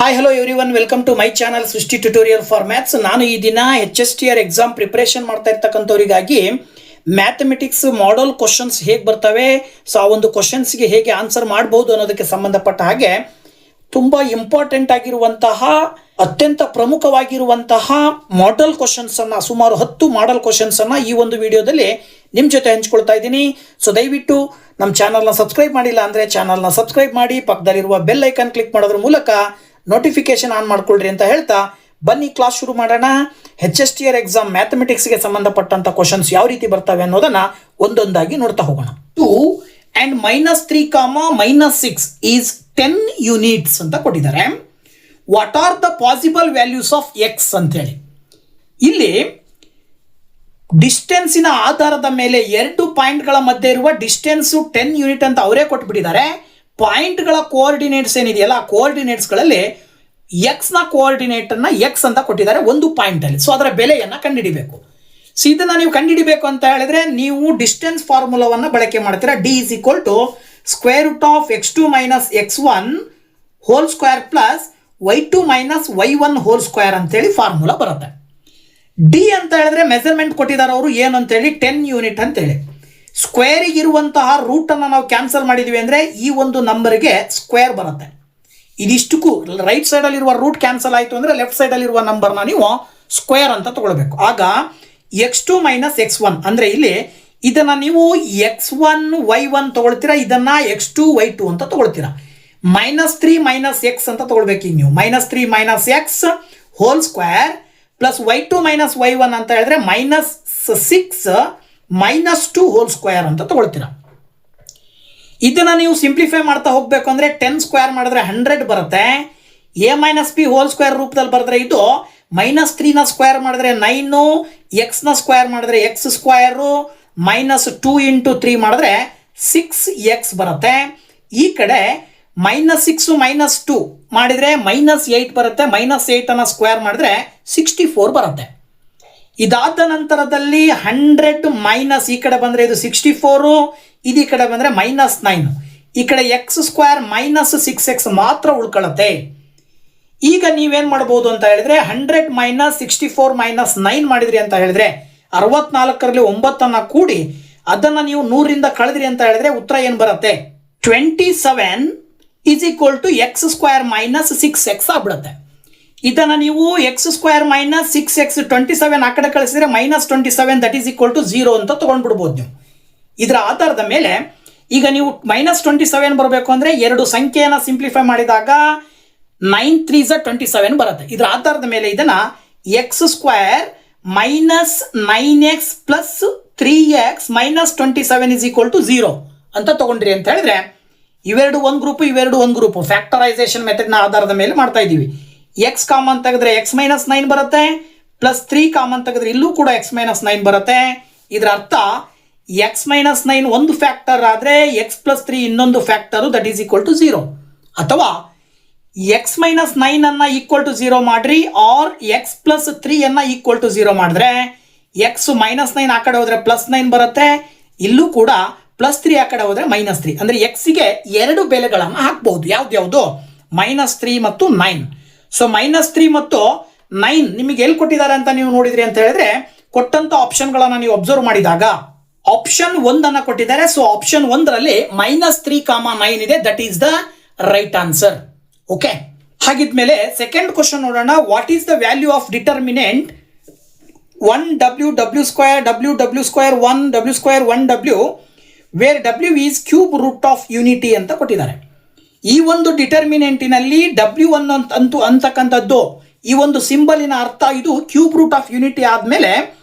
Hi hello everyone, welcome to my channel Srushti tutorial for maths. ನಾನು ಈ ದಿನ HSTR exam preparation ಮಾಡ್ತಾ ಇರ್ತಕ್ಕಂಥವರಿಗಾಗಿ mathematics ಮಾಡಲ್ questions ಹೇಗೆ ಬರ್ತವೆ, ಸೊ ಆ ಒಂದು ಕ್ವಶನ್ಸ್ಗೆ ಹೇಗೆ ಆನ್ಸರ್ ಮಾಡಬಹುದು ಅನ್ನೋದಕ್ಕೆ ಸಂಬಂಧಪಟ್ಟ ಹಾಗೆ ತುಂಬ ಇಂಪಾರ್ಟೆಂಟ್ ಆಗಿರುವಂತಹ ಅತ್ಯಂತ ಪ್ರಮುಖವಾಗಿರುವಂತಹ ಮಾಡೆಲ್ ಕ್ವಶನ್ಸನ್ನು, ಸುಮಾರು 10 ಮಾಡೆಲ್ ಕ್ವಶನ್ಸನ್ನು ಈ ಒಂದು ವಿಡಿಯೋದಲ್ಲಿ ನಿಮ್ಮ ಜೊತೆ ಹಂಚ್ಕೊಳ್ತಾ ಇದ್ದೀನಿ. ಸೊ ದಯವಿಟ್ಟು ನಮ್ಮ ಚಾನಲ್ನ ಸಬ್ಸ್ಕ್ರೈಬ್ ಮಾಡಿಲ್ಲ ಅಂದರೆ ಚಾನಲ್ನ ಸಬ್ಸ್ಕ್ರೈಬ್ ಮಾಡಿ, ಪಕ್ಕದಲ್ಲಿರುವ ಬೆಲ್ ಐಕಾನ್ ಕ್ಲಿಕ್ ಮಾಡೋದ್ರ ಮೂಲಕ ನೋಟಿಫಿಕೇಶನ್ ಆನ್ ಮಾಡ್ಕೊಳ್ರಿ ಅಂತ ಹೇಳ್ತಾ ಬನ್ನಿ ಕ್ಲಾಸ್ ಶುರು ಮಾಡೋಣ. HSTR ಎಕ್ಸಾಮ್ ಮ್ಯಾಥಮೆಟಿಕ್ಸ್ಗೆ ಸಂಬಂಧಪಟ್ಟಂತ ಕ್ವಶನ್ಸ್ ಯಾವ ರೀತಿ ಬರ್ತವೆ ಅನ್ನೋದನ್ನ ಒಂದೊಂದಾಗಿ ನೋಡ್ತಾ ಹೋಗೋಣ. 2 and -3, -6 is 10 ಯೂನಿಟ್ಸ್ ಅಂತ ಕೊಟ್ಟಿದ್ದಾರೆ. What are the possible values of X ಅಂತ ಹೇಳಿ ಇಲ್ಲಿ ಡಿಸ್ಟೆನ್ಸಿನ ಆಧಾರದ ಮೇಲೆ 2 ಪಾಯಿಂಟ್ಗಳ ಮಧ್ಯೆ ಇರುವ ಡಿಸ್ಟೆನ್ಸ್ 10 ಯೂನಿಟ್ ಅಂತ ಅವರೇ ಕೊಟ್ಬಿಟ್ಟಿದ್ದಾರೆ. ಪಾಯಿಂಟ್ಗಳ ಕೋಆರ್ಡಿನೇಟ್ಸ್ ಏನಿದೆಯಲ್ಲ, ಆ ಕೋಆರ್ಡಿನೇಟ್ಸ್ಗಳಲ್ಲಿ ಎಕ್ಸ್ನ ಕೋಆರ್ಡಿನೇಟನ್ನು ಎಕ್ಸ್ ಅಂತ ಕೊಟ್ಟಿದ್ದಾರೆ ಒಂದು ಪಾಯಿಂಟಲ್ಲಿ. ಸೊ ಅದರ ಬೆಲೆಯನ್ನು ಕಂಡುಹಿಡಿಬೇಕು. ಸೊ ಇದನ್ನು ನೀವು ಕಂಡುಹಿಡಿಬೇಕು ಅಂತ ಹೇಳಿದ್ರೆ ನೀವು ಡಿಸ್ಟೆನ್ಸ್ ಫಾರ್ಮುಲಾವನ್ನು ಬಳಕೆ ಮಾಡ್ತೀರಾ. D is equal to square root of x2 minus x1 whole square plus y2 minus y1 whole square ಅಂತೇಳಿ ಫಾರ್ಮುಲಾ ಬರುತ್ತೆ. ಡಿ ಅಂತ ಹೇಳಿದ್ರೆ ಮೆಜರ್ಮೆಂಟ್ ಕೊಟ್ಟಿದ್ದಾರೆ ಅವರು ಏನು ಅಂತೇಳಿ 10 ಯೂನಿಟ್ ಅಂತೇಳಿ. ಸ್ಕ್ವೇರಿಗೆ ಇರುವಂತಹ ರೂಟನ್ನು ನಾವು ಕ್ಯಾನ್ಸಲ್ ಮಾಡಿದ್ವಿ ಅಂದರೆ ಈ ಒಂದು ನಂಬರ್ಗೆ ಸ್ಕ್ವೇರ್ ಬರುತ್ತೆ. ಇದಿಷ್ಟಕ್ಕೂ ರೈಟ್ ಸೈಡಲ್ಲಿರುವ ರೂಟ್ ಕ್ಯಾನ್ಸಲ್ ಆಯಿತು ಅಂದರೆ ಲೆಫ್ಟ್ ಸೈಡಲ್ಲಿರುವ ನಂಬರ್ನ ನೀವು ಸ್ಕ್ವೇರ್ ಅಂತ ತಗೊಳ್ಬೇಕು. ಆಗ x2 ಮೈನಸ್ x1 ಅಂದರೆ ಇಲ್ಲಿ ಇದನ್ನು ನೀವು x1 y1 ತಗೊಳ್ತೀರಾ, ಇದನ್ನು x2 y2 ಅಂತ ತಗೊಳ್ತೀರಾ. -3 ಮೈನಸ್ ಎಕ್ಸ್ ಅಂತ ತಗೊಳ್ಬೇಕು. ಈಗ ನೀವು -3 minus X whole square plus y2 minus y1 ಅಂತ ಹೇಳಿದ್ರೆ -6 -2 ಹೋಲ್ ಸ್ಕ್ವೇರ್ ಅಂತ ತಗೊಳ್ತೀರಾ. ಇದನ್ನು ನೀವು ಸಿಂಪ್ಲಿಫೈ ಮಾಡ್ತಾ ಹೋಗಬೇಕು ಅಂದರೆ 10 ಸ್ಕ್ವೇರ್ ಮಾಡಿದ್ರೆ 100 ಬರುತ್ತೆ. a minus B whole square ರೂಪದಲ್ಲಿ ಬರೆದ್ರೆ ಇದು -3ನ ಸ್ಕ್ವೇರ್ ಮಾಡಿದ್ರೆ 9, ಎಕ್ಸ್ನ ಸ್ಕ್ವೇರ್ ಮಾಡಿದ್ರೆ ಎಕ್ಸ್ ಸ್ಕ್ವೇರು, -2 × 3 ಮಾಡಿದ್ರೆ 6x ಬರುತ್ತೆ. ಈ ಕಡೆ -6 -2 ಮಾಡಿದರೆ -8 ಬರುತ್ತೆ. -8 ಸ್ಕ್ವೇರ್ ಮಾಡಿದ್ರೆ 64 ಬರುತ್ತೆ. ಇದಾದ ನಂತರದಲ್ಲಿ 100 ಮೈನಸ್ ಈ ಕಡೆ ಬಂದರೆ ಇದು 64, ಇದು ಈ ಕಡೆ ಬಂದರೆ -9, ಈ ಕಡೆ ಎಕ್ಸ್ ಸ್ಕ್ವೇರ್ -6x ಮಾತ್ರ ಉಳ್ಕೊಳ್ಳುತ್ತೆ. ಈಗ ನೀವೇನು ಮಾಡ್ಬೋದು ಅಂತ ಹೇಳಿದ್ರೆ 100 ಮೈನಸ್ 64 ಮೈನಸ್ 9 ಮಾಡಿದ್ರಿ ಅಂತ ಹೇಳಿದ್ರೆ 64ರಲ್ಲಿ 9 ಕೂಡಿ ಅದನ್ನು ನೀವು 100ರಿಂದ ಕಳೆದ್ರಿ ಅಂತ ಹೇಳಿದ್ರೆ ಉತ್ತರ ಏನು ಬರುತ್ತೆ? 27 is equal to x square minus 6x ಆಗ್ಬಿಡುತ್ತೆ. ಇದನ್ನು ನೀವು ಎಕ್ಸ್ ಸ್ಕ್ವೇರ್ ಮೈನಸ್ 6x 27 ಆ ಕಡೆ ಕಳಿಸಿದ್ರೆ -27 ದಟ್ ಈಸ್ ಈಕ್ವಲ್ ಟು 0 ಅಂತ ತೊಗೊಂಡ್ಬಿಡ್ಬೋದು ನೀವು. ಇದರ ಆಧಾರದ ಮೇಲೆ ಈಗ ನೀವು -27 ಬರಬೇಕು ಅಂದರೆ 2 ಸಂಖ್ಯೆಯನ್ನು ಸಿಂಪ್ಲಿಫೈ ಮಾಡಿದಾಗ 9 3 × 27 ಬರುತ್ತೆ. ಇದರ ಆಧಾರದ ಮೇಲೆ ಇದನ್ನು X square minus 9x plus 3x -27 is equal to 0 ಅಂತ ತೊಗೊಂಡ್ರಿ ಅಂತ ಹೇಳಿದ್ರೆ ಇವೆರಡು ಒಂದು ಗ್ರೂಪು, ಇವೆರಡು ಒಂದು ಗ್ರೂಪು. ಫ್ಯಾಕ್ಟರೈಸೇಷನ್ ಮೆಥಡ್ನ ಆಧಾರದ ಮೇಲೆ ಮಾಡ್ತಾ ಇದ್ದೀವಿ. ಎಕ್ಸ್ ಕಾಮನ್ ತೆಗೆದ್ರೆ x - 9 ಬರುತ್ತೆ, ಪ್ಲಸ್ 3 ಕಾಮನ್ ತೆಗೆದ್ರೆ ಇಲ್ಲೂ ಕೂಡ x - 9 ಬರುತ್ತೆ. ಇದರ ಅರ್ಥ x - 9 ಒಂದು ಫ್ಯಾಕ್ಟರ್ ಆದರೆ x + 3 ಇನ್ನೊಂದು factor that is equal to 0. ಅಥವಾ x - 9 ಅನ್ನು ಈಕ್ವಲ್ ಟು 0 ಮಾಡ್ರಿ, ಆರ್ x + 3 ಅನ್ನು ಈಕ್ವಲ್ ಟು 0 ಮಾಡಿದ್ರೆ x -9 ಆ ಕಡೆ ಹೋದರೆ +9 ಬರುತ್ತೆ, ಇಲ್ಲೂ ಕೂಡ +3 ಆ ಕಡೆ ಹೋದರೆ -3. ಅಂದರೆ ಎಕ್ಸ್ಗೆ 2 ಬೆಲೆಗಳನ್ನು ಹಾಕ್ಬಹುದು. ಯಾವ್ದು? -3 ಮತ್ತು 9. ಸೊ -3 ಮತ್ತು 9 ನಿಮಗೆ ಎಲ್ಲಿ ಕೊಟ್ಟಿದ್ದಾರೆ ಅಂತ ನೀವು ನೋಡಿದ್ರಿ ಅಂತ ಹೇಳಿದ್ರೆ ಕೊಟ್ಟಂತ ಆಪ್ಷನ್ಗಳನ್ನು ನೀವು ಅಬ್ಸರ್ವ್ ಮಾಡಿದಾಗ ಆಪ್ಷನ್ 1 ಕೊಟ್ಟಿದ್ದಾರೆ. ಸೊ ಆಪ್ಷನ್ 1ರಲ್ಲಿ -3, 9 ಇದೆ. That is the right answer. Okay, ಹಾಗಿದ್ಮೇಲೆ ಸೆಕೆಂಡ್ ಕ್ವಶನ್ ನೋಡೋಣ. What is the value of determinant 1w w square w w square 1w square 1w where w is cube root of unity ಅಂತ ಕೊಟ್ಟಿದ್ದಾರೆ. ಈ ಒಂದು ಡಿಟರ್ಮಿನೆಂಟಿನಲ್ಲಿ W ಅಂತಕ್ಕಂಥದ್ದು ಈ ಒಂದು ಸಿಂಬಲಿನ ಅರ್ಥ ಇದು ಕ್ಯೂಬ್ ರೂಟ್ ಆಫ್ ಯೂನಿಟಿ ಆದಮೇಲೆ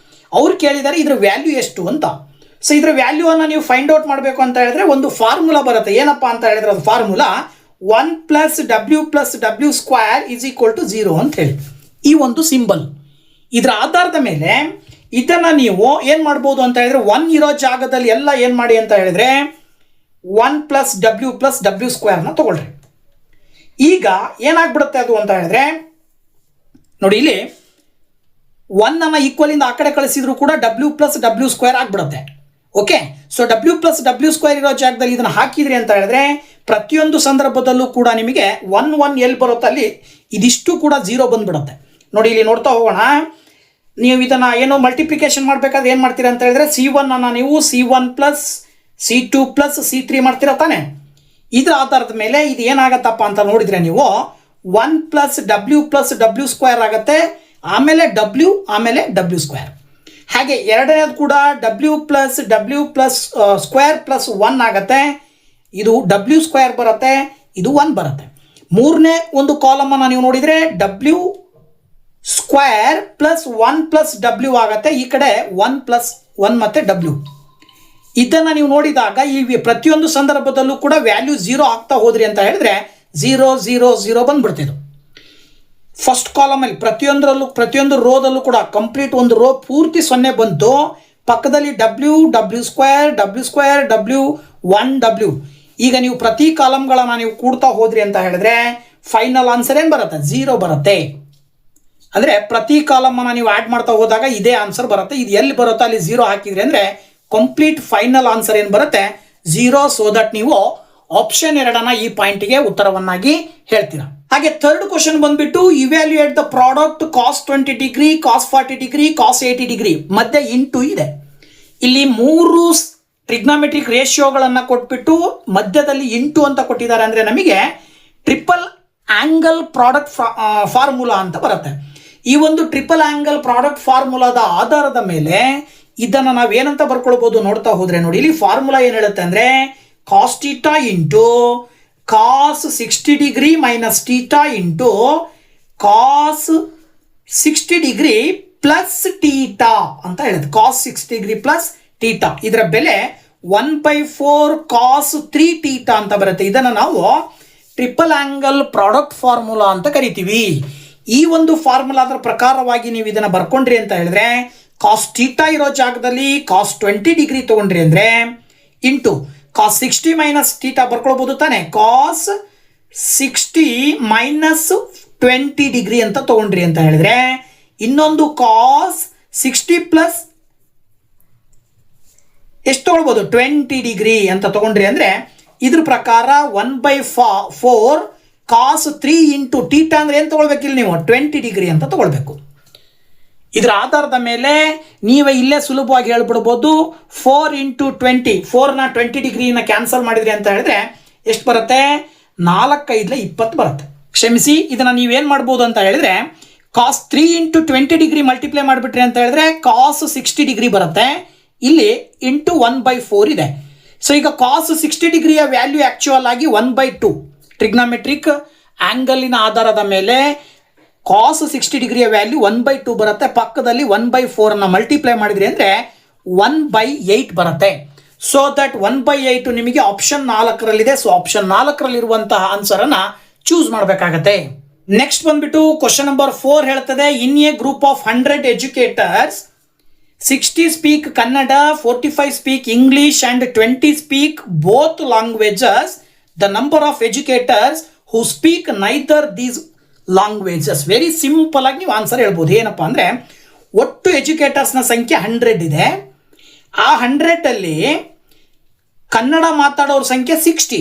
ಅವ್ರು ಕೇಳಿದ್ದಾರೆ ಇದರ ವ್ಯಾಲ್ಯೂ ಎಷ್ಟು ಅಂತ. ಸೊ ಇದರ ವ್ಯಾಲ್ಯೂವನ್ನು ನೀವು ಫೈಂಡ್ ಔಟ್ ಮಾಡಬೇಕು ಅಂತ ಹೇಳಿದ್ರೆ ಒಂದು ಫಾರ್ಮುಲಾ ಬರುತ್ತೆ. ಏನಪ್ಪ ಅಂತ ಹೇಳಿದ್ರೆ ಅದು formula 1 + w + w square is equal to 0 ಅಂತ ಹೇಳಿ ಈ ಒಂದು ಸಿಂಬಲ್. ಇದರ ಆಧಾರದ ಮೇಲೆ ಇದನ್ನು ನೀವು ಏನು ಮಾಡ್ಬೋದು ಅಂತ ಹೇಳಿದ್ರೆ 1 ಇರೋ ಜಾಗದಲ್ಲಿ ಎಲ್ಲ ಏನು ಮಾಡಿ ಅಂತ ಹೇಳಿದ್ರೆ 1 + w + w ಸ್ಕ್ವೇರ್ನ ತಗೊಳ್ರಿ. ಈಗ ಏನಾಗ್ಬಿಡುತ್ತೆ ಅದು ಅಂತ ಹೇಳಿದ್ರೆ ನೋಡಿ, ಇಲ್ಲಿ 1 ಈಕ್ವಲಿಂದ ಆ ಕಡೆ ಕಳಿಸಿದ್ರು ಕೂಡ w + w ಸ್ಕ್ವೇರ್ ಆಗಿಬಿಡುತ್ತೆ. Okay, so w + w square ಇರೋ ಜಾಗದಲ್ಲಿ ಇದನ್ನು ಹಾಕಿದ್ರಿ ಅಂತ ಹೇಳಿದ್ರೆ ಪ್ರತಿಯೊಂದು ಸಂದರ್ಭದಲ್ಲೂ ಕೂಡ ನಿಮಗೆ 1 1 ಎಲ್ಲಿ ಬರುತ್ತೆ ಅಲ್ಲಿ ಇದಿಷ್ಟು ಕೂಡ 0 ಬಂದ್ಬಿಡುತ್ತೆ. ನೋಡಿ ಇಲ್ಲಿ ನೋಡ್ತಾ ಹೋಗೋಣ. ನೀವು ಇದನ್ನು ಏನೋ ಮಲ್ಟಿಪ್ಲಿಕೇಶನ್ ಮಾಡಬೇಕಾದ್ರೆ ಏನು ಮಾಡ್ತೀರಾ ಅಂತ ಹೇಳಿದ್ರೆ C1 ಅನ್ನು ನೀವು C1 plus C2 plus C3 ಮಾಡ್ತೀರಾ ತಾನೆ. ಇದರ ಆಧಾರದ ಮೇಲೆ ಇದು ಏನಾಗತ್ತಪ್ಪ ಅಂತ ನೋಡಿದರೆ ನೀವು 1 ಪ್ಲಸ್ W ಸ್ಕ್ವೇರ್ ಆಗುತ್ತೆ, ಆಮೇಲೆ W ಆಮೇಲೆ W ಸ್ಕ್ವೇರ್. ಹಾಗೆ ಎರಡನೇದು ಕೂಡ W ಪ್ಲಸ್ ಸ್ಕ್ವೇರ್ ಪ್ಲಸ್ 1 ಆಗುತ್ತೆ, ಇದು W ಸ್ಕ್ವೇರ್ ಬರುತ್ತೆ, ಇದು 1 ಬರುತ್ತೆ. ಮೂರನೇ ಒಂದು ಕಾಲಮನ್ನು ನೀವು ನೋಡಿದರೆ W square plus 1 plus W ಆಗುತ್ತೆ, ಈ ಕಡೆ 1 ಪ್ಲಸ್ 1 ಮತ್ತು W. ಇದನ್ನು ನೀವು ನೋಡಿದಾಗ ಈ ಪ್ರತಿಯೊಂದು ಸಂದರ್ಭದಲ್ಲೂ ಕೂಡ ವ್ಯಾಲ್ಯೂ 0 ಆಗ್ತಾ ಹೋದ್ರಿ ಅಂತ ಹೇಳಿದ್ರೆ 0 0 0 ಬಂದ್ಬಿಡ್ತಿದ್ದು. ಫಸ್ಟ್ ಕಾಲಮಲ್ಲಿ ಪ್ರತಿಯೊಂದು ರೋದಲ್ಲೂ ಕೂಡ ಕಂಪ್ಲೀಟ್ ಒಂದು ರೋ ಪೂರ್ತಿ 0 ಬಂತು. ಪಕ್ಕದಲ್ಲಿ W ಸ್ಕ್ವೇರ್ W 1 W. ಈಗ ನೀವು ಪ್ರತಿ ಕಾಲಮ್ಗಳನ್ನು ನೀವು ಕೂಡ್ತಾ ಹೋದ್ರಿ ಅಂತ ಹೇಳಿದ್ರೆ ಫೈನಲ್ ಆನ್ಸರ್ ಏನು ಬರುತ್ತೆ? 0 ಬರುತ್ತೆ. ಅಂದರೆ ಪ್ರತಿ ಕಾಲಮನ್ನು ನೀವು ಆ್ಯಡ್ ಮಾಡ್ತಾ ಹೋದಾಗ ಇದೇ ಆನ್ಸರ್ ಬರುತ್ತೆ. ಇದು ಎಲ್ಲಿ ಬರುತ್ತೋ ಅಲ್ಲಿ 0 ಹಾಕಿದ್ರಿ ಅಂದರೆ ಕಂಪ್ಲೀಟ್ ಫೈನಲ್ ಆನ್ಸರ್ ಏನು ಬರುತ್ತೆ? 0. ಸೊ ದಟ್ ನೀವು ಆಪ್ಷನ್ 2 ಈ ಪಾಯಿಂಟಿಗೆ ಉತ್ತರವನ್ನಾಗಿ ಹೇಳ್ತೀರಾ. ಹಾಗೆ ಥರ್ಡ್ ಕ್ವಶನ್ ಬಂದ್ಬಿಟ್ಟು evaluate the product cos 20 degree, cos 40 degree, cos 80 degree ಮಧ್ಯೆ ಇಂಟು ಇದೆ. ಇಲ್ಲಿ 3 ಟ್ರಿಗ್ನಾಮೆಟ್ರಿಕ್ ರೇಷಿಯೋಗಳನ್ನು ಕೊಟ್ಬಿಟ್ಟು ಮಧ್ಯದಲ್ಲಿ ಇಂಟು ಅಂತ ಕೊಟ್ಟಿದ್ದಾರೆ. ಅಂದರೆ ನಮಗೆ ಟ್ರಿಪಲ್ ಆಂಗಲ್ ಪ್ರಾಡಕ್ಟ್ ಫಾರ್ಮುಲಾ ಅಂತ ಬರುತ್ತೆ. ಈ ಒಂದು ಟ್ರಿಪಲ್ ಆಂಗಲ್ ಪ್ರಾಡಕ್ಟ್ ಫಾರ್ಮುಲಾದ ಆಧಾರದ ಮೇಲೆ ಇದನ್ನು ನಾವೇನಂತ ಬರ್ಕೊಳ್ಬೋದು ನೋಡ್ತಾ ಹೋದ್ರೆ ನೋಡಿ, ಇಲ್ಲಿ ಫಾರ್ಮುಲಾ ಏನು ಹೇಳುತ್ತೆ ಅಂದರೆ cos theta into cos 60 degree minus theta into cos 60 degree plus theta ಅಂತ ಹೇಳುತ್ತೆ. ಕಾಸ್ 60 ಡಿಗ್ರಿ ಪ್ಲಸ್ ಥೀಟಾ ಇದರ ಬೆಲೆ 1/4 ಕಾಸ್ 3 ಥೀಟಾ ಅಂತ ಬರುತ್ತೆ. ಇದನ್ನು ನಾವು ಟ್ರಿಪಲ್ ಆಂಗಲ್ ಪ್ರಾಡಕ್ಟ್ ಫಾರ್ಮುಲಾ ಅಂತ ಕರಿತೀವಿ. ಈ ಒಂದು ಫಾರ್ಮುಲಾದ ಪ್ರಕಾರವಾಗಿ ನೀವು ಇದನ್ನು ಬರ್ಕೊಂಡ್ರಿ ಅಂತ ಹೇಳಿದ್ರೆ ಕಾಸ್ ಥೀಟಾ ಇರೋ ಜಾಗದಲ್ಲಿ ಕಾಸ್ 20 ಡಿಗ್ರಿ ತೊಗೊಂಡ್ರಿ ಅಂದರೆ ಇಂಟು ಕಾಸ್ 60 ಮೈನಸ್ ಥೀಟಾ ಬರ್ಕೊಳ್ಬೋದು ತಾನೆ. ಕಾಸ್ 60 ಮೈನಸ್ 20 ಡಿಗ್ರಿ ಅಂತ ತೊಗೊಂಡ್ರಿ ಅಂತ ಹೇಳಿದ್ರೆ ಇನ್ನೊಂದು ಕಾಸ್ 60 ಪ್ಲಸ್ ಎಷ್ಟು ತೊಗೊಳ್ಬೋದು? 20 ಡಿಗ್ರಿ ಅಂತ ತೊಗೊಂಡ್ರಿ ಅಂದರೆ ಇದ್ರ ಪ್ರಕಾರ 1/4 ಕಾಸ್ 3 ಇಂಟು ಥೀಟಾ ಅಂದರೆ ಏನು ತೊಗೊಳ್ಬೇಕಿಲ್ಲ ನೀವು? 20 ಡಿಗ್ರಿ ಅಂತ ತೊಗೊಳ್ಬೇಕು. ಇದರ ಆಧಾರದ ಮೇಲೆ ನೀವೇ ಇಲ್ಲೇ ಸುಲಭವಾಗಿ ಹೇಳ್ಬಿಡ್ಬೋದು 4 ಇಂಟು 20, 4ನ 20 ಡಿಗ್ರಿನ ಕ್ಯಾನ್ಸಲ್ ಮಾಡಿದ್ರಿ ಅಂತ ಹೇಳಿದ್ರೆ ಎಷ್ಟು ಬರುತ್ತೆ? 4 5 20 ಬರುತ್ತೆ. ಕ್ಷಮಿಸಿ, ಇದನ್ನು ನೀವೇನು ಮಾಡ್ಬೋದು ಅಂತ ಹೇಳಿದ್ರೆ ಕಾಸ್ 3 ಇಂಟು 20 ಡಿಗ್ರಿ ಮಲ್ಟಿಪ್ಲೈ ಮಾಡಿಬಿಟ್ರಿ ಅಂತ ಹೇಳಿದ್ರೆ ಕಾಸ್ 60 ಡಿಗ್ರಿ ಬರುತ್ತೆ. ಇಲ್ಲಿ ಇಂಟು 1/4 ಇದೆ. ಸೊ ಈಗ ಕಾಸ್ 60 ಡಿಗ್ರಿಯ ವ್ಯಾಲ್ಯೂ ಆ್ಯಕ್ಚುಯಲ್ ಆಗಿ 1/2 ಟ್ರಿಗ್ನಾಮೆಟ್ರಿಕ್ ಆ್ಯಂಗಲಿನ ಆಧಾರದ ಮೇಲೆ ಕಾಸ್ 60 ಡಿಗ್ರಿಯ ವ್ಯಾಲ್ಯೂ 1/2 ಬರುತ್ತೆ. ಪಕ್ಕದಲ್ಲಿ 1/4 ಮಲ್ಟಿಪ್ಲೈ ಮಾಡಿದ್ರಿ ಅಂದರೆ 1/8 ಬರುತ್ತೆ. ಸೊ ದಟ್ 1/8 ನಿಮಗೆ ಆಪ್ಷನ್ 4ರಲ್ಲಿದೆ. ಸೊ ಆಪ್ಷನ್ 4ರಲ್ಲಿರುವಂತಹ ಆನ್ಸರನ್ನು ಚೂಸ್ ಮಾಡಬೇಕಾಗತ್ತೆ. ನೆಕ್ಸ್ಟ್ ಬಂದ್ಬಿಟ್ಟು ಕ್ವಶನ್ ನಂಬರ್ 4 ಹೇಳ್ತದೆ, in a group of 100 educators 60 speak Kannada, 45 speak English and 20 speak both languages. The number of educators who speak neither these languages. Very simple ಆಗಿ ನೀವು answer ಹೇಳ್ಬೋದು. ಏನಪ್ಪ ಅಂದರೆ ಒಟ್ಟು ಎಜುಕೇಟರ್ಸ್ನ ಸಂಖ್ಯೆ 100 ಇದೆ. ಆ 100ಅಲ್ಲಿ ಕನ್ನಡ ಮಾತಾಡೋರ ಸಂಖ್ಯೆ 60,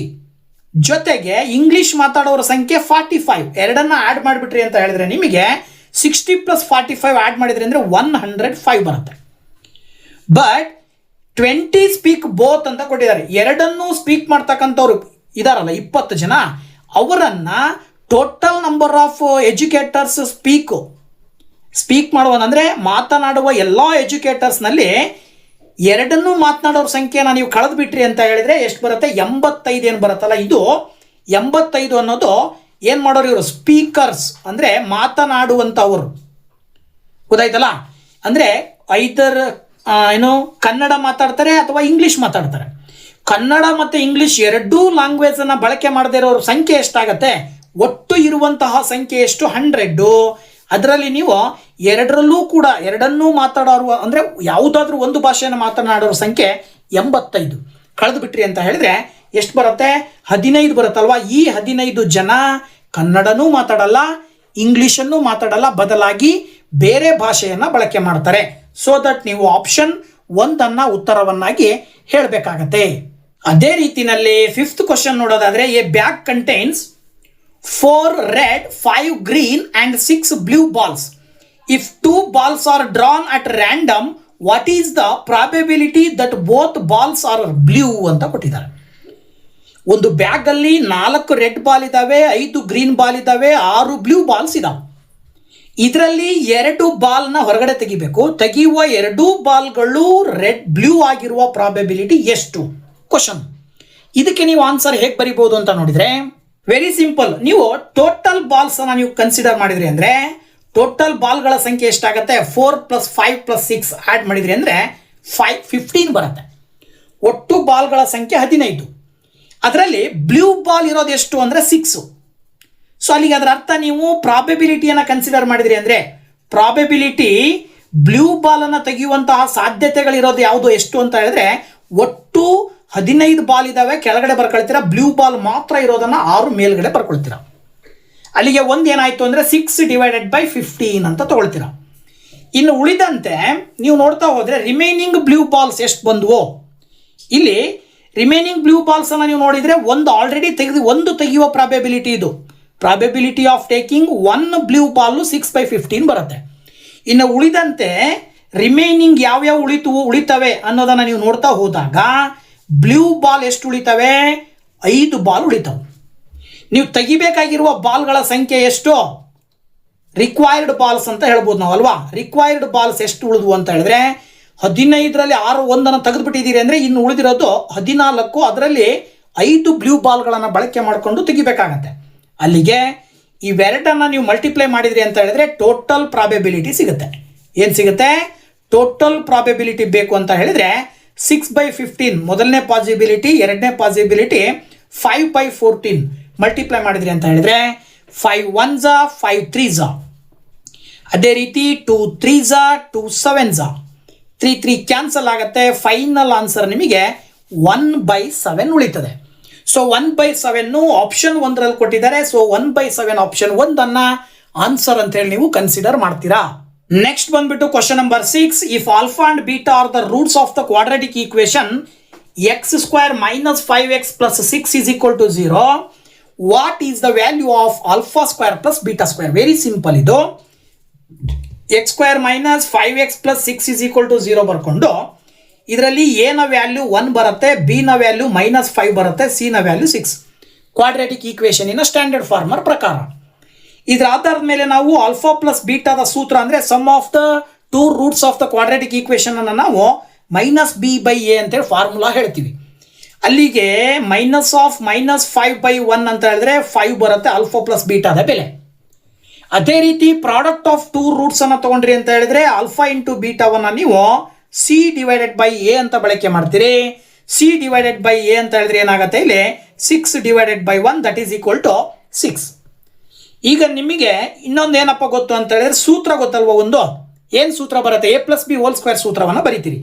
ಜೊತೆಗೆ ಇಂಗ್ಲಿಷ್ ಮಾತಾಡೋರ ಸಂಖ್ಯೆ 45. ಎರಡನ್ನ ಆ್ಯಡ್ ಮಾಡಿಬಿಟ್ರಿ ಅಂತ ಹೇಳಿದ್ರೆ ನಿಮಗೆ 60 ಪ್ಲಸ್ 45 ಆ್ಯಡ್ ಮಾಡಿದ್ರಿ ಅಂದರೆ 105 ಬರುತ್ತೆ. ಬಟ್ 20 ಸ್ಪೀಕ್ ಬೋತ್ ಅಂತ ಕೊಟ್ಟಿದ್ದಾರೆ. ಎರಡನ್ನೂ ಸ್ಪೀಕ್ ಮಾಡ್ತಕ್ಕಂಥವ್ರು ಇದಾರಲ್ಲ 20 ಜನ, ಅವರನ್ನು total number of educators speak ಮಾಡುವಂದರೆ ಮಾತನಾಡುವ ಎಲ್ಲ ಎಜುಕೇಟರ್ಸ್ನಲ್ಲಿ ಎರಡನ್ನೂ ಮಾತನಾಡೋರ ಸಂಖ್ಯೆನ ನೀವು ಕಳೆದು ಬಿಟ್ರಿ ಅಂತ ಹೇಳಿದರೆ ಎಷ್ಟು ಬರುತ್ತೆ? 85 ಏನು ಬರುತ್ತಲ್ಲ, ಇದು 85 ಅನ್ನೋದು ಏನು ಮಾಡೋರು ಇವರು? ಸ್ಪೀಕರ್ಸ್ ಅಂದರೆ ಮಾತನಾಡುವಂಥವರು. ಗೊತ್ತಾಯ್ತಲ್ಲ? ಅಂದರೆ ಐದರ್ ಏನು ಕನ್ನಡ ಮಾತಾಡ್ತಾರೆ ಅಥವಾ ಇಂಗ್ಲೀಷ್ ಮಾತಾಡ್ತಾರೆ. ಕನ್ನಡ ಮತ್ತು ಇಂಗ್ಲೀಷ್ ಎರಡೂ ಲ್ಯಾಂಗ್ವೇಜನ್ನು ಬಳಕೆ ಮಾಡದೇ ಇರೋರ ಸಂಖ್ಯೆ ಎಷ್ಟಾಗತ್ತೆ? ಒಟ್ಟು ಇರುವಂತಹ ಸಂಖ್ಯೆ ಎಷ್ಟು? 100. ಅದರಲ್ಲಿ ನೀವು ಎರಡರಲ್ಲೂ ಕೂಡ ಎರಡನ್ನೂ ಮಾತಾಡೋರು ಅಂದರೆ ಯಾವುದಾದ್ರೂ ಒಂದು ಭಾಷೆಯನ್ನು ಮಾತನಾಡೋರ ಸಂಖ್ಯೆ 85 ಕಳೆದು ಬಿಟ್ರಿ ಅಂತ ಹೇಳಿದ್ರೆ ಎಷ್ಟು ಬರುತ್ತೆ? 15 ಬರುತ್ತಲ್ವ. ಈ 15 ಜನ ಕನ್ನಡನೂ ಮಾತಾಡಲ್ಲ, ಇಂಗ್ಲೀಷನ್ನು ಮಾತಾಡಲ್ಲ, ಬದಲಾಗಿ ಬೇರೆ ಭಾಷೆಯನ್ನು ಬಳಕೆ ಮಾಡ್ತಾರೆ. ಸೊ ದಟ್ ನೀವು ಆಪ್ಷನ್ 1 ಉತ್ತರವನ್ನಾಗಿ ಹೇಳಬೇಕಾಗತ್ತೆ. ಅದೇ ರೀತಿನಲ್ಲಿ ಫಿಫ್ತ್ ಕ್ವಶನ್ ನೋಡೋದಾದ್ರೆ A bag contains 4 red, 5 green and 6 blue balls. If 2 balls are drawn at random, what is the probability that both balls are blue ಅಂತ ಕೊಟ್ಟಿದ್ದಾರೆ. ಒಂದು ಬ್ಯಾಗ್ ಅಲ್ಲಿ 4 ರೆಡ್ ಬಾಲ್ ಇದಾವೆ, 5 ಗ್ರೀನ್ ಬಾಲ್ ಇದಾವೆ, 6 ಬ್ಲೂ ಬಾಲ್ಸ್ ಇದಾವೆ. ಇದರಲ್ಲಿ 2 ಬಾಲ್ನ ಹೊರಗಡೆ ತೆಗೆಯುವ 2 ಬಾಲ್ಗಳು ರೆಡ್ ಬ್ಲೂ ಆಗಿರುವ ಪ್ರಾಬಬಿಲಿಟಿ ಎಷ್ಟು ಕ್ವಶನ್. ಇದಕ್ಕೆ ನೀವು ಆನ್ಸರ್ ಹೇಗೆ ಬರಿಬಹುದು ಅಂತ ನೋಡಿದ್ರೆ ವೆರಿ ಸಿಂಪಲ್. ನೀವು ಟೋಟಲ್ ಬಾಲ್ಸ್ ಅನ್ನ ನೀವು ಕನ್ಸಿಡರ್ ಮಾಡಿದ್ರಿ ಅಂದ್ರೆ ಟೋಟಲ್ ಬಾಲ್ಗಳ ಸಂಖ್ಯೆ ಎಷ್ಟಾಗುತ್ತೆ, 4 + 5 + 6 ಆಡ್ ಮಾಡಿದ್ರಿ ಅಂದ್ರೆ 15 ಬರುತ್ತೆ. ಒಟ್ಟು ಬಾಲ್ಗಳ ಸಂಖ್ಯೆ 15. ಅದರಲ್ಲಿ ಬ್ಲೂ ಬಾಲ್ ಇರೋದು ಎಷ್ಟು ಅಂದ್ರೆ 6. ಸೊ ಅಲ್ಲಿಗೆ ಅದರ ಅರ್ಥ ನೀವು ಪ್ರಾಬಬಿಲಿಟಿಯನ್ನು ಕನ್ಸಿಡರ್ ಮಾಡಿದ್ರಿ ಅಂದ್ರೆ ಪ್ರಾಬಬಿಲಿಟಿ ಬ್ಲೂ ಬಾಲ್ ಅನ್ನು ತೆಗೆಯುವಂತಹ ಸಾಧ್ಯತೆಗಳಿರೋದು ಯಾವುದು ಎಷ್ಟು ಅಂತ ಹೇಳಿದ್ರೆ ಒಟ್ಟು 15 ಬಾಲ್ ಇದಾವೆ, ಕೆಳಗಡೆ ಬರ್ಕೊಳ್ತೀರಾ. ಬ್ಲೂ ಬಾಲ್ ಮಾತ್ರ ಇರೋದನ್ನ 6 ಮೇಲ್ಗಡೆ ಬರ್ಕೊಳ್ತೀರಾ. ಅಲ್ಲಿಗೆ ಏನಾಯ್ತು ಅಂದ್ರೆ 6 / 15 ಅಂತ ತಗೊಳ್ತೀರಾ. ಇನ್ನು ಉಳಿದಂತೆ ನೀವು ನೋಡ್ತಾ ಹೋದ್ರೆ ರಿಮೈನಿಂಗ್ ಬ್ಲೂ ಬಾಲ್ಸ್ ಎಷ್ಟು ಬಂದ್ವೋ, ಇಲ್ಲಿ ರಿಮೈನಿಂಗ್ ಬ್ಲೂ ಬಾಲ್ಸ್ ಅನ್ನ ನೀವು ನೋಡಿದ್ರೆ ಆಲ್ರೆಡಿ ತೆಗೆಯುವ ಪ್ರಾಬಬಿಲಿಟಿ ಇದು. Probability of taking 1 blue ball 6/15 ಬರುತ್ತೆ. ಇನ್ನು ಉಳಿದಂತೆ ರಿಮೈನಿಂಗ್ ಯಾವ್ಯಾವ ಉಳಿತವೆ ಅನ್ನೋದನ್ನ ನೀವು ನೋಡ್ತಾ ಹೋದಾಗ ಬ್ಲೂ ಬಾಲ್ ಎಷ್ಟು ಉಳಿತವೆ, 5 ಬಾಲ್ ಉಳಿತವೆ. ನೀವು ತೆಗಿಬೇಕಾಗಿರುವ ಬಾಲ್ಗಳ ಸಂಖ್ಯೆ ಎಷ್ಟು, ರಿಕ್ವೈರ್ಡ್ ಬಾಲ್ಸ್ ಅಂತ ಹೇಳ್ಬೋದು ನಾವು ಅಲ್ವಾ. ರಿಕ್ವೈರ್ಡ್ ಬಾಲ್ಸ್ ಎಷ್ಟು ಉಳಿದ್ವು ಅಂತ ಹೇಳಿದ್ರೆ 15ರಲ್ಲಿ 6 1 ತೆಗೆದುಬಿಟ್ಟಿದ್ದೀರಿ ಅಂದರೆ ಇನ್ನು ಉಳಿದಿರೋದು 14. ಅದರಲ್ಲಿ 5 ಬ್ಲೂ ಬಾಲ್ಗಳನ್ನು ಬಳಕೆ ಮಾಡಿಕೊಂಡು ತೆಗಿಬೇಕಾಗತ್ತೆ. ಅಲ್ಲಿಗೆ ಇವೆರಡನ್ನು ನೀವು ಮಲ್ಟಿಪ್ಲೈ ಮಾಡಿದ್ರಿ ಅಂತ ಹೇಳಿದ್ರೆ ಟೋಟಲ್ ಪ್ರಾಬಬಿಲಿಟಿ ಸಿಗುತ್ತೆ. ಏನು ಸಿಗುತ್ತೆ, ಟೋಟಲ್ ಪ್ರಾಬಬಿಲಿಟಿ ಬೇಕು ಅಂತ ಹೇಳಿದ್ರೆ 6/15 ಮೊದಲನೇ ಪಾಸಿಬಿಲಿಟಿ, ಎರಡನೇ ಪಾಸಿಬಿಲಿಟಿ 5/14 ಮಲ್ಟಿಪ್ಲೈ ಮಾಡಿದ್ರಿ ಅಂತ ಹೇಳಿದ್ರೆ 5 1s 5 3s. ಅದೇ ರೀತಿ 2 3s 2 7s, 3 ಕ್ಯಾನ್ಸಲ್ ಆಗುತ್ತೆ. ಫೈನಲ್ ಆನ್ಸರ್ ನಿಮಗೆ 1/7 ಉಳಿತದೆ. ಸೊ 1/7 ಆಪ್ಷನ್ 1ರಲ್ಲಿ ಕೊಟ್ಟಿದ್ದಾರೆ. ಸೊ 1/7 ಆಪ್ಷನ್ 1 ಆನ್ಸರ್ ಅಂತ ಹೇಳಿ ನೀವು ಕನ್ಸಿಡರ್ ಮಾಡ್ತೀರಾ. ನೆಕ್ಸ್ಟ್ ಬಂದ್ಬಿಟ್ಟು question number 6. If alpha and beta are the roots of the quadratic equation x² - 5x + 6 = 0, what is the value of α² + β²? Very simple. ಇದು x² - 5x + 6 = 0 ಬರ್ಕೊಂಡು ಇದರಲ್ಲಿ a ನ ವ್ಯಾಲ್ಯೂ 1 ಬರುತ್ತೆ, b ನ ವ್ಯಾಲ್ಯೂ -5 ಬರುತ್ತೆ, c ನ ವ್ಯಾಲ್ಯೂ 6. ಕ್ವಾಡ್ರಾಟಿಕ್ ಈಕ್ವೇಶನ್ ಇನ standard farmer ಪ್ರಕಾರ ಇದರ ಆಧಾರದ ಮೇಲೆ ನಾವು ಆಲ್ಫಾ ಪ್ಲಸ್ ಬೀಟಾದ ಸೂತ್ರ ಅಂದರೆ sum of the 2 roots of the quadratic equation ಅನ್ನು ನಾವು -b/a ಅಂತೇಳಿ ಫಾರ್ಮುಲಾ ಹೇಳ್ತೀವಿ. ಅಲ್ಲಿಗೆ -5/1 ಅಂತ ಹೇಳಿದ್ರೆ 5 ಬರುತ್ತೆ ಆಲ್ಫಾ ಪ್ಲಸ್ ಬೀಟಾದ ಬೆಲೆ. ಅದೇ ರೀತಿ ಪ್ರಾಡಕ್ಟ್ ಆಫ್ 2 ರೂಟ್ಸ್ ಅನ್ನು ತಗೊಂಡ್ರಿ ಅಂತ ಹೇಳಿದ್ರೆ ಆಲ್ಫಾ ಇಂಟು ಬೀಟಾವನ್ನ ನೀವು c/a ಅಂತ ಬಳಕೆ ಮಾಡ್ತೀರಿ. c/a ಅಂತ ಹೇಳಿದ್ರೆ ಏನಾಗುತ್ತೆ, ಇಲ್ಲಿ 6/1 ದಟ್ ಈಸ್ ಈಕ್ವಲ್ ಟು 6. ಈಗ ನಿಮಗೆ ಇನ್ನೊಂದು ಏನಪ್ಪ ಗೊತ್ತು ಅಂತ ಹೇಳಿದ್ರೆ ಸೂತ್ರ ಗೊತ್ತಲ್ವ, ಏನು ಸೂತ್ರ ಬರುತ್ತೆ, a+b² ಸೂತ್ರವನ್ನು ಬರಿತೀರಿ.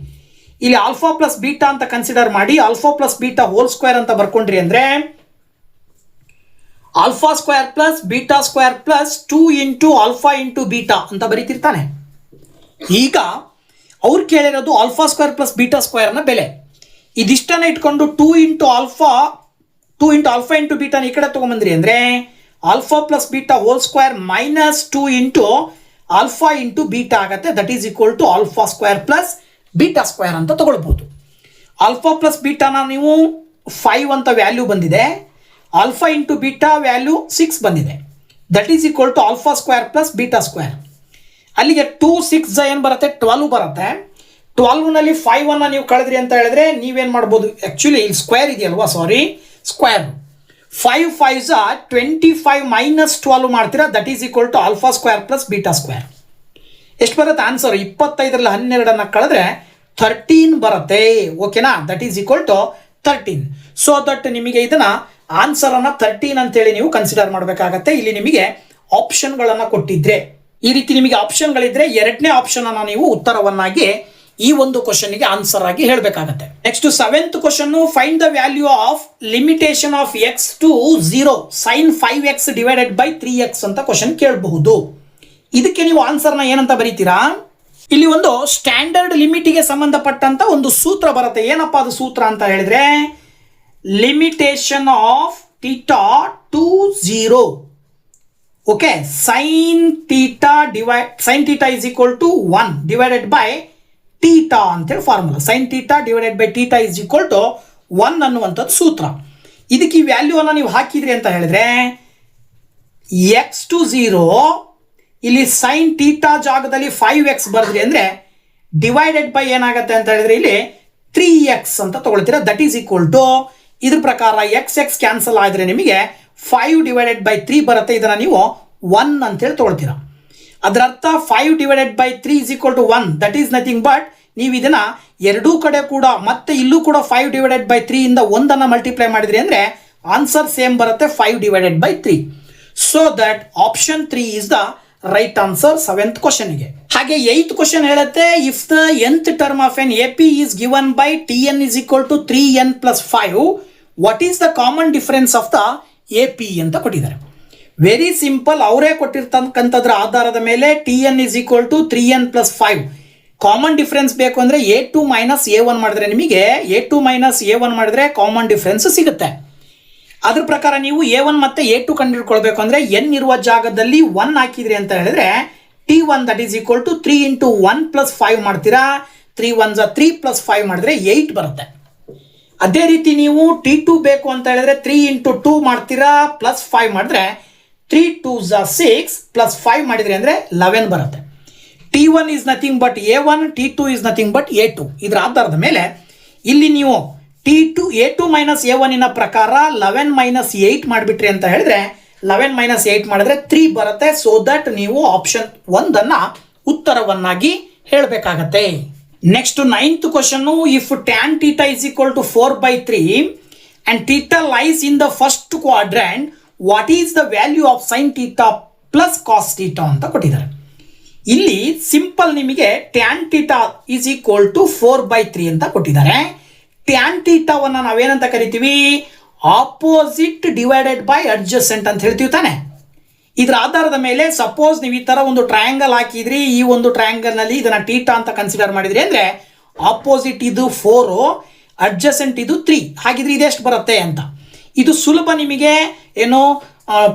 ಇಲ್ಲಿ ಆಲ್ಫಾ ಪ್ಲಸ್ ಬೀಟಾ ಅಂತ ಕನ್ಸಿಡರ್ ಮಾಡಿ ಆಲ್ಫಾ ಪ್ಲಸ್ ಬೀಟಾ ಹೋಲ್² ಅಂತ ಬರ್ಕೊಂಡ್ರಿ ಅಂದ್ರೆ α² + β² + 2 × α × ಬೀಟಾ ಅಂತ ಬರೀತಿರ್ತಾನೆ. ಈಗ ಅವ್ರು ಕೇಳಿರೋದು α² + β² ಬೆಲೆ. ಇದಿಷ್ಟನ್ನ ಇಟ್ಕೊಂಡು 2 × α × ಬೀಟಾನ ಈ ಕಡೆ ತಗೊಂಬಂದ್ರಿ ಅಂದ್ರೆ alpha plus beta whole square -2 × alpha into beta ಆಗುತ್ತೆ. ದಟ್ ಈಸ್ ಈಕ್ವಲ್ ಟು α² + β² ಅಂತ ತಗೊಳ್ಬಹುದು. ಆಲ್ಫಾ ಪ್ಲಸ್ ಬೀಟಾನ ನೀವು 5 ಅಂತ ವ್ಯಾಲ್ಯೂ ಬಂದಿದೆ, ಆಲ್ಫಾ ಇಂಟು ಬೀಟಾ ವ್ಯಾಲ್ಯೂ 6 ಬಂದಿದೆ. That is equal to α² + β². ಅಲ್ಲಿಗೆ 2 6 ಏನು ಬರುತ್ತೆ, 12 ಬರುತ್ತೆ. 12ನಲ್ಲಿ 5 ನೀವು ಕಳೆದ್ರಿ ಅಂತ ಹೇಳಿದ್ರೆ ನೀವೇನು ಮಾಡ್ಬೋದು, ಆ್ಯಕ್ಚುಲಿ ಇಲ್ಲಿ ಸ್ಕ್ವೇರ್ ಇದೆಯಲ್ವಾ, ಸಾರಿ ಸ್ಕ್ವೇರ್ 5 5s 25 - 12 ಮಾಡ್ತೀರಾ. That is equal to α² + β². ಎಷ್ಟು ಬರುತ್ತೆ ಆನ್ಸರ್, 25ರಲ್ಲಿ 12 ಕಳೆದ್ರೆ 13 ಬರುತ್ತೆ. ಓಕೆನಾ, that is equal to 13. So that ನಿಮಗೆ ಇದನ್ನ ಆನ್ಸರ್ ಅನ್ನ 13 ಅಂತೇಳಿ ನೀವು ಕನ್ಸಿಡರ್ ಮಾಡಬೇಕಾಗತ್ತೆ. ಇಲ್ಲಿ ನಿಮಗೆ ಆಪ್ಷನ್ಗಳನ್ನು ಕೊಟ್ಟಿದ್ರೆ, ಈ ರೀತಿ ನಿಮಗೆ ಆಪ್ಷನ್ಗಳಿದ್ರೆ ಎರಡನೇ ಆಪ್ಷನ್ ಅನ್ನ ನೀವು ಉತ್ತರವನ್ನಾಗಿ ಈ ಒಂದು ಕ್ವಶನ್ಗೆ ಆನ್ಸರ್ ಆಗಿ ಹೇಳಬೇಕಾಗತ್ತೆ. Next 7th question, find the value of limitation of x to 0 sin 5x / 3x ಅಂತ ಕ್ವಶನ್ ಕೇಳಬಹುದು. ಇದಕ್ಕೆ ನೀವು ಆನ್ಸರ್ನ ಏನಂತ ಬರೀತೀರಾ, ಇಲ್ಲಿ ಒಂದು ಸ್ಟ್ಯಾಂಡರ್ಡ್ ಲಿಮಿಟಿಗೆ ಸಂಬಂಧಪಟ್ಟಂತ ಒಂದು ಸೂತ್ರ ಬರುತ್ತೆ. ಏನಪ್ಪಾ ಅದು ಸೂತ್ರ ಅಂತ ಹೇಳಿದ್ರೆ limitation of theta to 0. Okay, sine theta is equal to 1 divided by theta ಅಂತೇಳಿ formula. Sine theta divided by theta is equal to 1 ಅನ್ನುವಂಥದ್ದು ಸೂತ್ರ. ಇದಕ್ಕೆ ಈ ವ್ಯಾಲ್ಯೂವನ್ನು ನೀವು ಹಾಕಿದ್ರಿ ಅಂತ ಹೇಳಿದ್ರೆ ಎಕ್ಸ್ ಟು 0, ಇಲ್ಲಿ ಸೈನ್ ಥೀಟಾ ಜಾಗದಲ್ಲಿ 5x ಬರೆದ್ರಿ ಅಂದರೆ ಡಿವೈಡೆಡ್ ಬೈ ಏನಾಗುತ್ತೆ ಅಂತ ಹೇಳಿದ್ರೆ ಇಲ್ಲಿ 3x ಅಂತ ತಗೊಳ್ತೀರಾ. ದಟ್ ಈಸ್ ಈಕ್ವಲ್ ಟು ಇದ್ರ ಪ್ರಕಾರ ಎಕ್ಸ್ ಕ್ಯಾನ್ಸಲ್ ಆದರೆ ನಿಮಗೆ 5 ಡಿವೈಡೆಡ್ ಬೈ 3 ಬರುತ್ತೆ. ಇದನ್ನು ನೀವು 1 ಅಂತೇಳಿ ತಗೊಳ್ತೀರಾ. ಅದರ ಅರ್ಥ 5 divided by 3 is equal to 1. That is nothing but ನೀವು ಇದನ್ನ ಎರಡೂ ಕಡೆ ಕೂಡ ಮತ್ತೆ ಇಲ್ಲೂ ಕೂಡ 5 ಡಿವೈಡೆಡ್ ಬೈ 3 ಇಂದ 1 ಮಲ್ಟಿಪ್ಲೈ ಮಾಡಿದ್ರಿ ಅಂದರೆ ಆನ್ಸರ್ ಸೇಮ್ ಬರುತ್ತೆ 5 divided by 3. So that option 3 is the right answer 7th ಕ್ವಶನ್ಗೆ. ಹಾಗೆ 8th ಕ್ವಶನ್ ಹೇಳುತ್ತೆ, if the nth term of an A P is given by tn is equal to 3n plus 5, what is the common difference of the A P ಅಂತ ಕೊಟ್ಟಿದ್ದಾರೆ. Very simple, ಅವರೇ ಕೊಟ್ಟಿರ್ತಕ್ಕಂಥದ್ರ ಆಧಾರದ ಮೇಲೆ tn is equal to 3n plus 5. Common difference ಬೇಕು ಅಂದರೆ a2 minus a1 ಮಾಡಿದ್ರೆ ನಿಮಗೆ a2 ಮೈನಸ್ a1 ಮಾಡಿದ್ರೆ ಕಾಮನ್ ಡಿಫರೆನ್ಸ್ ಸಿಗುತ್ತೆ. ಅದ್ರ ಪ್ರಕಾರ ನೀವು a1 ಮತ್ತೆ a2 ಕಂಡುಹಿಡ್ಕೊಳ್ಬೇಕು ಅಂದರೆ n ಇರುವ ಜಾಗದಲ್ಲಿ 1 ಹಾಕಿದ್ರಿ ಅಂತ ಹೇಳಿದ್ರೆ t1 that is equal to 3 into 1 plus 5 ಮಾಡ್ತೀರಾ. 3 1 3 ಪ್ಲಸ್ 5 ಮಾಡಿದ್ರೆ 8 ಬರುತ್ತೆ. ಅದೇ ರೀತಿ ನೀವು t2 ಬೇಕು ಅಂತ ಹೇಳಿದ್ರೆ 3 ಇಂಟು 2 ಮಾಡ್ತೀರಾ ಪ್ಲಸ್ 5 ಮಾಡಿದ್ರೆ 3 2 6 ಪ್ಲಸ್ 5 ಮಾಡಿದ್ರಿ ಅಂದರೆ 11 ಬರುತ್ತೆ. t1 is nothing but a1, t2 is nothing but a2. ಇದರ ಆಧಾರದ ಮೇಲೆ ಇಲ್ಲಿ ನೀವು a2 ಮೈನಸ್ a1 ಪ್ರಕಾರ 11 ಮೈನಸ್ 8 ಮಾಡಿಬಿಟ್ರಿ ಅಂತ ಹೇಳಿದ್ರೆ 11 ಮೈನಸ್ 8 ಮಾಡಿದ್ರೆ 3 ಬರುತ್ತೆ. ಸೊ ದಟ್ ನೀವು ಆಪ್ಷನ್ 1 ಉತ್ತರವನ್ನಾಗಿ ಹೇಳಬೇಕಾಗತ್ತೆ. Next 9th question, if tan theta is equal to 4/3 and theta lies in the first quadrant, what is the value of sine theta plus cos theta ಅಂತ ಕೊಟ್ಟಿದ್ದಾರೆ. ಇಲ್ಲಿ ಸಿಂಪಲ್ ನಿಮಗೆ tan theta is equal to 4/3 ಅಂತ ಕೊಟ್ಟಿದ್ದಾರೆ. Tan ಥೀಟಾವನ್ನು ನಾವೇನಂತ ಕರಿತೀವಿ, opposite divided by adjacent ಅಂತ ಹೇಳ್ತೀವಿ ತಾನೆ. ಇದರ ಆಧಾರದ ಮೇಲೆ ಸಪೋಸ್ ನೀವು ಈ ಥರ ಒಂದು ಟ್ರಯಾಂಗಲ್ ಹಾಕಿದ್ರಿ, ಈ ಒಂದು ಟ್ರಯಾಂಗಲ್ನಲ್ಲಿ ಇದನ್ನು ಥೀಟಾ ಅಂತ ಕನ್ಸಿಡರ್ ಮಾಡಿದ್ರಿ ಅಂದರೆ ಆಪೋಸಿಟ್ ಇದು 4, ಅಡ್ಜಸೆಂಟ್ ಇದು 3, ಹಾಗಿದ್ರೆ ಇದೆಷ್ಟು ಬರುತ್ತೆ ಅಂತ. ಇದು ಸುಲಭ ನಿಮಗೆ ಏನು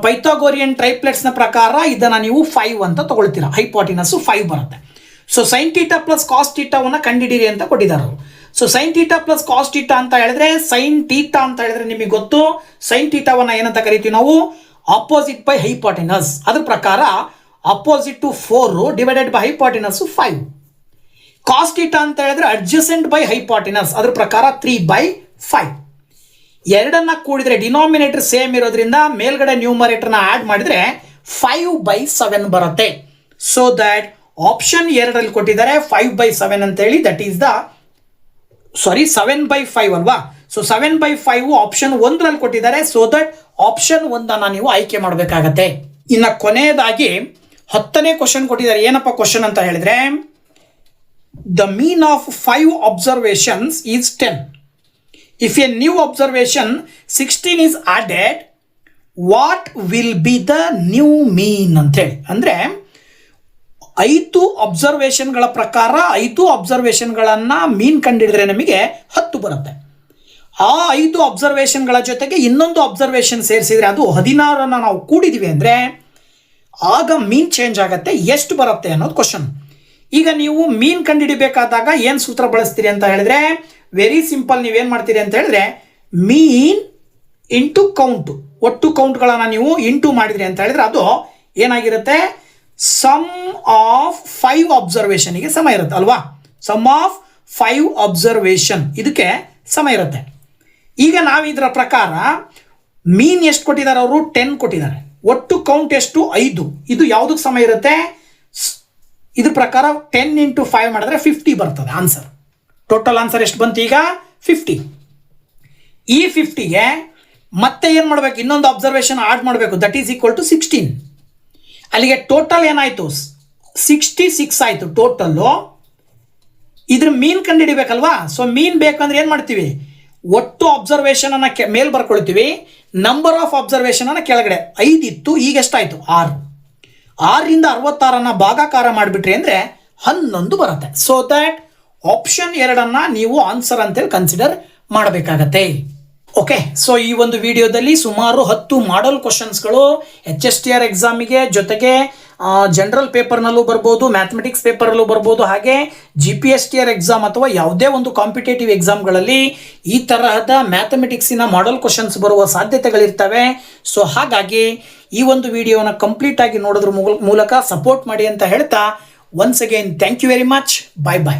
ಪೈಥಾಗೋರಿಯನ್ ಟ್ರೈಪ್ಲೆಟ್ಸ್ನ ಪ್ರಕಾರ ಇದನ್ನು ನೀವು 5 ಅಂತ ತಗೊಳ್ತೀರಾ. ಹೈಪೋಟಿನಸ್ 5 ಬರುತ್ತೆ. So sine theta plus cos ಥೀಟಾವನ್ನು ಕಂಡಿಡಿರಿ ಅಂತ ಕೊಟ್ಟಿದ್ದಾರೆ ಅವರು. So sine theta plus cos theta ಅಂತ ಹೇಳಿದ್ರೆ ಸೈನ್ ಥೀಟಾ ಅಂತ ಹೇಳಿದ್ರೆ ನಿಮಗೆ ಗೊತ್ತು, ಸೈನ್ ಥೀಟಾವನ್ನು ಏನಂತ ಕರಿತೀವಿ ನಾವು, ಆಪೋಸಿಟ್ ಬೈ ಹೈಪೋಟಿನಸ್. ಅದ್ರ ಪ್ರಕಾರ opposite to 4 divided by hypotenuse 5. Cos theta ಅಂತ ಹೇಳಿದ್ರೆ ಅಡ್ಜಸೆಂಟ್ ಬೈ ಹೈಪೋಟಿನಸ್, ಅದ್ರ ಪ್ರಕಾರ 3/5. ಎರಡನ್ನ ಕೂಡಿದ್ರೆ ಡಿನಾಮಿನೇಟರ್ ಸೇಮ್ ಇರೋದ್ರಿಂದ ಮೇಲ್ಗಡೆ ನ್ಯೂಮರೇಟರ್ನ ಆ್ಯಡ್ ಮಾಡಿದ್ರೆ 5/7 ಬರುತ್ತೆ. ಸೊ ದಟ್ ಆಪ್ಷನ್ 2 ಕೊಟ್ಟಿದ್ದಾರೆ 5/7 ಅಂತೇಳಿ. ದಟ್ ಈಸ್ ದ 7/5 ಅಲ್ವಾ. ಸೊ 7/5 ಆಪ್ಷನ್ 1 ಕೊಟ್ಟಿದ್ದಾರೆ. ಸೊ ದಟ್ ಆಪ್ಷನ್ 1 ನೀವು ಆಯ್ಕೆ ಮಾಡಬೇಕಾಗತ್ತೆ. ಇನ್ನು ಕೊನೆಯದಾಗಿ 10ನೇ ಕ್ವಶನ್ ಕೊಟ್ಟಿದ್ದಾರೆ. ಏನಪ್ಪ ಕ್ವಶನ್ ಅಂತ ಹೇಳಿದ್ರೆ, the mean of 5 observations is 10. If a new observation 16 is added, what will be the new mean ಅಂತೇಳಿ. ಅಂದರೆ 5 ಅಬ್ಸರ್ವೇಷನ್ಗಳ ಪ್ರಕಾರ 5 ಅಬ್ಸರ್ವೇಷನ್ಗಳನ್ನು ಮೀನ್ ಕಂಡಿಡಿದ್ರೆ ನಮಗೆ 10 ಬರುತ್ತೆ. ಆ 5 ಅಬ್ಸರ್ವೇಷನ್ಗಳ ಜೊತೆಗೆ ಇನ್ನೊಂದು ಅಬ್ಸರ್ವೇಷನ್ ಸೇರಿಸಿದ್ರೆ ಅದು 16 ನಾವು ಕೂಡಿದ್ದೀವಿ ಅಂದರೆ ಆಗ ಮೀನ್ ಚೇಂಜ್ ಆಗುತ್ತೆ. ಎಷ್ಟು ಬರುತ್ತೆ ಅನ್ನೋದು ಕ್ವಶನ್. ಈಗ ನೀವು ಮೀನ್ ಕಂಡುಹಿಡಿಬೇಕಾದಾಗ ಏನು ಸೂತ್ರ ಬಳಸ್ತೀರಿ ಅಂತ ಹೇಳಿದ್ರೆ ವೆರಿ ಸಿಂಪಲ್. ನೀವೇನು ಮಾಡ್ತೀರಿ ಅಂತ ಹೇಳಿದ್ರೆ ಮೀನ್ ಇಂಟು ಕೌಂಟು, ಒಟ್ಟು ಕೌಂಟ್ಗಳನ್ನು ನೀವು ಇಂಟು ಮಾಡಿದ್ರಿ ಅಂತ ಹೇಳಿದ್ರೆ ಅದು ಏನಾಗಿರುತ್ತೆ, ಸಮ್ ಆಫ್ 5 ಅಬ್ಸರ್ವೇಷನ್ಗೆ ಸಮ ಇರುತ್ತೆ ಅಲ್ವಾ. ಸಮ್ ಆಫ್ 5 ಅಬ್ಸರ್ವೇಷನ್ ಇದಕ್ಕೆ ಸಮ ಇರುತ್ತೆ. ಈಗ ನಾವು ಇದರ ಪ್ರಕಾರ ಮೀನ್ ಎಷ್ಟು ಕೊಟ್ಟಿದ್ದಾರೆ ಅವರು, 10 ಕೊಟ್ಟಿದ್ದಾರೆ. ಒಟ್ಟು ಕೌಂಟ್ ಎಷ್ಟು, 5. ಇದು ಯಾವುದಕ್ಕೆ ಸಮ ಇರುತ್ತೆ, ಇದ್ರ ಪ್ರಕಾರ 10 ಇಂಟು 5 ಮಾಡಿದ್ರೆ 50 ಬರ್ತದೆ ಆನ್ಸರ್. ಟೋಟಲ್ ಆನ್ಸರ್ ಎಷ್ಟು ಬಂತು ಈಗ, 50. ಈ 50ಗೆ ಮತ್ತೆ ಏನು ಮಾಡಬೇಕು, ಇನ್ನೊಂದು ಅಬ್ಸರ್ವೇಷನ್ ಆಡ್ ಮಾಡಬೇಕು. That is equal to 16. ಅಲ್ಲಿಗೆ ಟೋಟಲ್ ಏನಾಯಿತು, 66 ಆಯಿತು ಟೋಟಲ್ಲು. ಇದ್ರ ಮೀನ್ ಕಂಡುಹಿಡಿಬೇಕಲ್ವಾ. ಸೊ ಮೀನ್ ಬೇಕಂದ್ರೆ ಏನು ಮಾಡ್ತೀವಿ, ಒಟ್ಟು ಅಬ್ಸರ್ವೇಷನ್ ಅನ್ನ ಮೇಲ್ ಬರ್ಕೊಳ್ತೀವಿ, ನಂಬರ್ ಆಫ್ ಅಬ್ಸರ್ವೇಷನ್ ಅನ್ನ ಕೆಳಗಡೆ. 5 ಇತ್ತು, ಈಗ ಎಷ್ಟಾಯಿತು 6. 6ರಿಂದ 66 ಭಾಗಾಕಾರ ಮಾಡಿಬಿಟ್ರಿ ಅಂದರೆ 11 ಬರುತ್ತೆ. ಸೊ ದಟ್ ಆಪ್ಷನ್ 2 ನೀವು ಆನ್ಸರ್ ಅಂತೇಳಿ ಕನ್ಸಿಡರ್ ಮಾಡಬೇಕಾಗತ್ತೆ. ಓಕೆ, ಸೊ ಈ ಒಂದು ವಿಡಿಯೋದಲ್ಲಿ ಸುಮಾರು 10 ಮಾಡಲ್ ಕ್ವಶನ್ಸ್ಗಳು HSTR ಎಕ್ಸಾಮಿಗೆ, ಜೊತೆಗೆ ಜನರಲ್ ಪೇಪರ್ನಲ್ಲೂ ಬರ್ಬೋದು, ಮ್ಯಾಥಮೆಟಿಕ್ಸ್ ಪೇಪರಲ್ಲೂ ಬರ್ಬೋದು, ಹಾಗೆ GPSTR ಎಕ್ಸಾಮ್ ಅಥವಾ ಯಾವುದೇ ಒಂದು ಕಾಂಪಿಟೇಟಿವ್ ಎಕ್ಸಾಮ್ಗಳಲ್ಲಿ ಈ ತರಹದ ಮ್ಯಾಥಮೆಟಿಕ್ಸಿನ ಮಾಡಲ್ ಕ್ವಶನ್ಸ್ ಬರುವ ಸಾಧ್ಯತೆಗಳಿರ್ತವೆ. ಸೊ ಹಾಗಾಗಿ ಈ ಒಂದು ವಿಡಿಯೋನ ಕಂಪ್ಲೀಟ್ ಆಗಿ ನೋಡೋದ್ರ ಮೂಲಕ ಸಪೋರ್ಟ್ ಮಾಡಿ ಅಂತ ಹೇಳ್ತಾ, once again thank you very much. Bye bye.